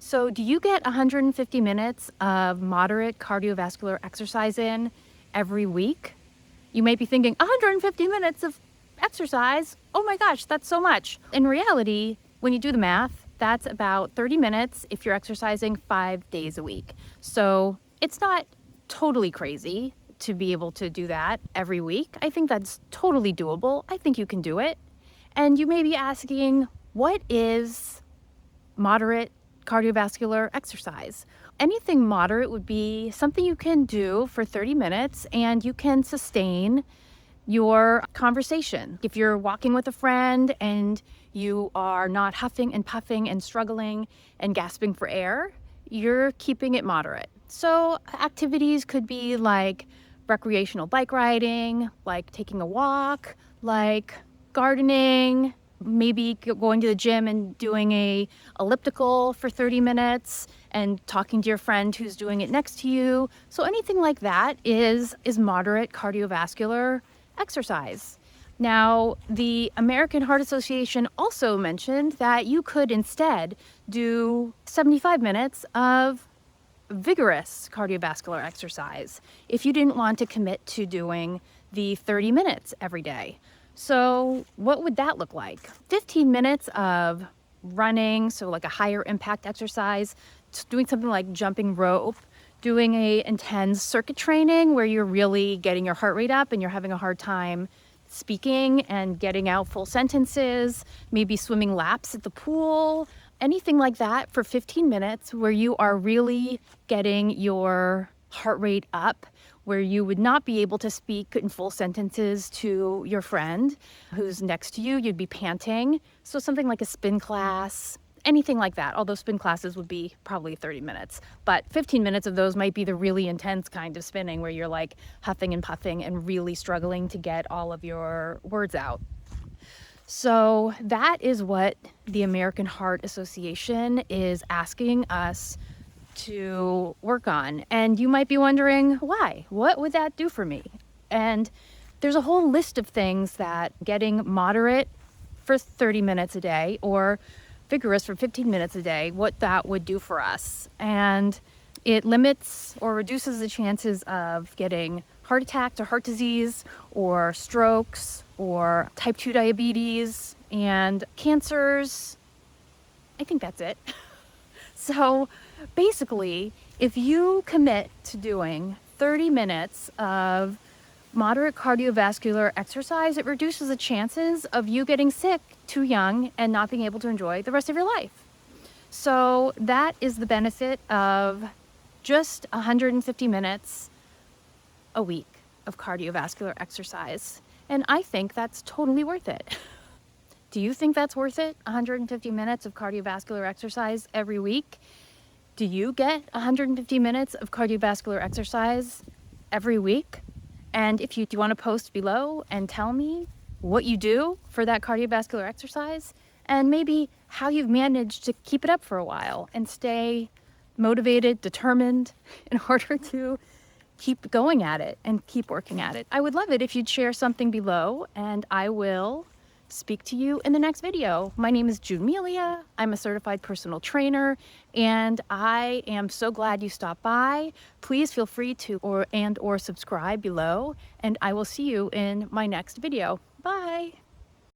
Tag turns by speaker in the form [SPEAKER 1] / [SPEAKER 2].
[SPEAKER 1] So do you get 150 minutes of moderate cardiovascular exercise in every week? You may be thinking, 150 minutes of exercise? Oh my gosh, that's so much. In reality, when you do the math, that's about 30 minutes if you're exercising 5 days a week. So it's not totally crazy to be able to do that every week. I think that's totally doable. I think you can do it. And you may be asking, what is moderate cardiovascular exercise? Anything moderate would be something you can do for 30 minutes and you can sustain your conversation. If you're walking with a friend and you are not huffing and puffing and struggling and gasping for air, you're keeping it moderate. So activities could be like recreational bike riding, like taking a walk, like gardening, maybe going to the gym and doing a elliptical for 30 minutes and talking to your friend who's doing it next to you. So anything like that is moderate cardiovascular exercise. Now, the American Heart Association also mentioned that you could instead do 75 minutes of vigorous cardiovascular exercise if you didn't want to commit to doing the 30 minutes every day. So what would that look like? 15 minutes of running, so like a higher impact exercise, doing something like jumping rope, doing a intense circuit training where you're really getting your heart rate up and you're having a hard time speaking and getting out full sentences, maybe swimming laps at the pool, anything like that for 15 minutes where you are really getting your heart rate up, where you would not be able to speak in full sentences to your friend who's next to you. You'd be panting. So something like a spin class, anything like that, although spin classes would be probably 30 minutes. But 15 minutes of those might be the really intense kind of spinning where you're like huffing and puffing and really struggling to get all of your words out. So that is what the American Heart Association is asking us to work on. And you might be wondering, why? What would that do for me? And there's a whole list of things that getting moderate for 30 minutes a day or vigorous for 15 minutes a day, what that would do for us. And it limits or reduces the chances of getting heart attacks or heart disease or strokes or type 2 diabetes and cancers. I think that's it. So basically, if you commit to doing 30 minutes of moderate cardiovascular exercise, it reduces the chances of you getting sick too young and not being able to enjoy the rest of your life. So that is the benefit of just 150 minutes a week of cardiovascular exercise. And I think that's totally worth it. Do you think that's worth it? 150 minutes of cardiovascular exercise every week? Do you get 150 minutes of cardiovascular exercise every week? And if you do want to post below and tell me what you do for that cardiovascular exercise and maybe how you've managed to keep it up for a while and stay motivated, determined in order to keep going at it and keep working at it. I would love it if you'd share something below and I will speak to you in the next video. My name is June Melia. I'm a certified personal trainer and I am so glad you stopped by. Please feel free to or subscribe below and I will see you in my next video. Bye.